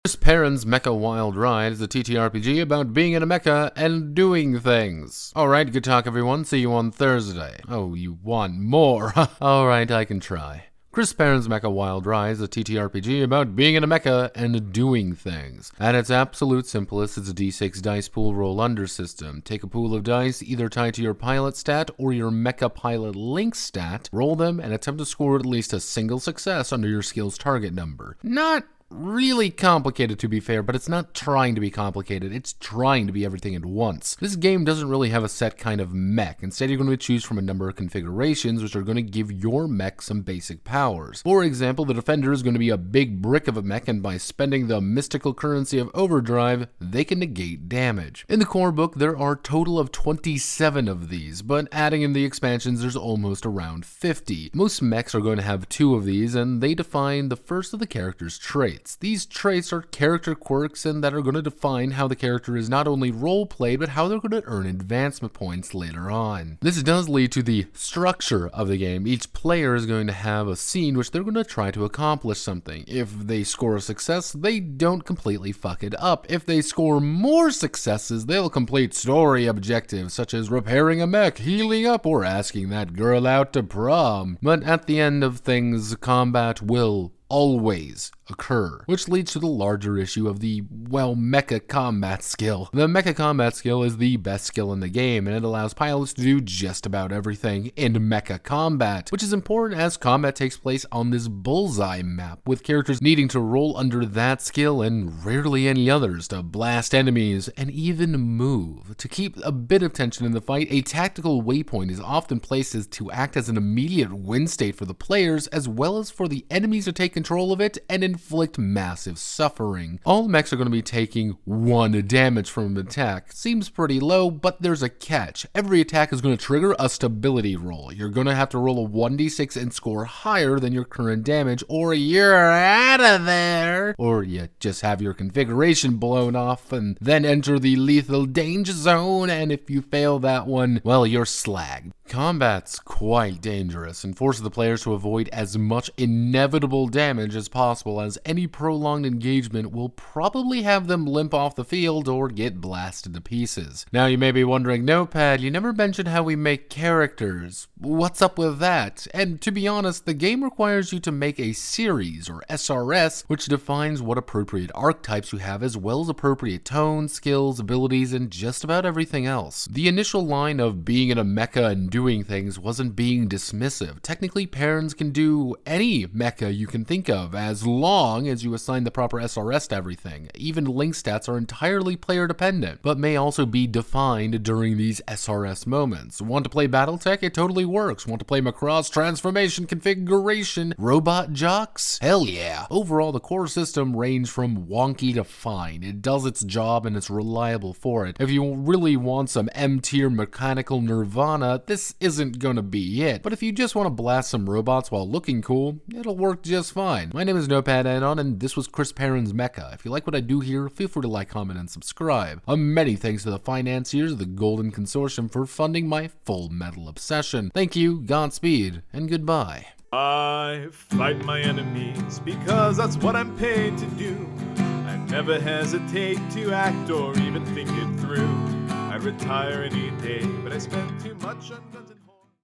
Perrin's Mecha Wild Ride is a TTRPG about being in a mecha and doing things. Alright, good talk everyone, see you on Thursday. Oh, you want more? Alright, I can try. Perrin's Mecha Wild Ride is a TTRPG about being in a mecha and doing things. At its absolute simplest, it's a d6 dice pool roll under system. Take a pool of dice, either tied to your pilot stat or your mecha pilot link stat, roll them, and attempt to score at least a single success under your skill's target number. Not really complicated, to be fair, but it's not trying to be complicated, it's trying to be everything at once. This game doesn't really have a set kind of mech. Instead, you're going to choose from a number of configurations which are going to give your mech some basic powers. For example, the defender is going to be a big brick of a mech, and by spending the mystical currency of overdrive, they can negate damage. In the core book, there are a total of 27 of these, but adding in the expansions, there's almost around 50. Most mechs are going to have 2 of these, and they define the first of the character's traits. These traits are character quirks and that are going to define how the character is not only role-played, but how they're going to earn advancement points later on. This does lead to the structure of the game. Each player is going to have a scene which they're going to try to accomplish something. If they score a success, they don't completely fuck it up. If they score more successes, they'll complete story objectives such as repairing a mech, healing up, or asking that girl out to prom. But at the end of things, combat will always occur, which leads to the larger issue of the, well, mecha combat skill. The mecha combat skill is the best skill in the game, and it allows pilots to do just about everything in mecha combat, which is important as combat takes place on this bullseye map, with characters needing to roll under that skill and rarely any others to blast enemies and even move. To keep a bit of tension in the fight, a tactical waypoint is often placed to act as an immediate win state for the players, as well as for the enemies to take control of it and inflict massive suffering. All mechs are going to be taking 1 damage from an attack. Seems pretty low, but there's a catch. Every attack is going to trigger a stability roll. You're going to have to roll a 1d6 and score higher than your current damage, or you're out of there. Or you just have your configuration blown off and then enter the lethal danger zone, and if you fail that one, well, you're slagged. Combat's quite dangerous and forces the players to avoid as much inevitable damage as possible, as any prolonged engagement will probably have them limp off the field or get blasted to pieces. Now you may be wondering, Notepad, you never mentioned how we make characters. What's up with that? And to be honest, the game requires you to make a series, or SRS, which defines what appropriate archetypes you have, as well as appropriate tones, skills, abilities, and just about everything else. The initial line of being in a mecha and doing things wasn't being dismissive. Technically, Perrin can do any mecha you can think of, as long as you assign the proper SRS to everything. Even link stats are entirely player dependent, but may also be defined during these SRS moments. Want to play Battletech? It totally works. Want to play Macross transformation configuration? Robot jocks? Hell yeah. Overall, the core system range from wonky to fine. It does its job and it's reliable for it. If you really want some M-tier mechanical nirvana, this isn't gonna be it. But if you just want to blast some robots while looking cool, it'll work just fine. My name is Notepad, and this was Perrin's Mecha. If you like what I do here, feel free to like, comment, and subscribe. Many thanks to the financiers of the Golden Consortium for funding my Full Metal obsession. Thank you, Godspeed, and goodbye. I fight my enemies because that's what I'm paid to do. I never hesitate to act or even think it through. I retire any day, but I spend too much on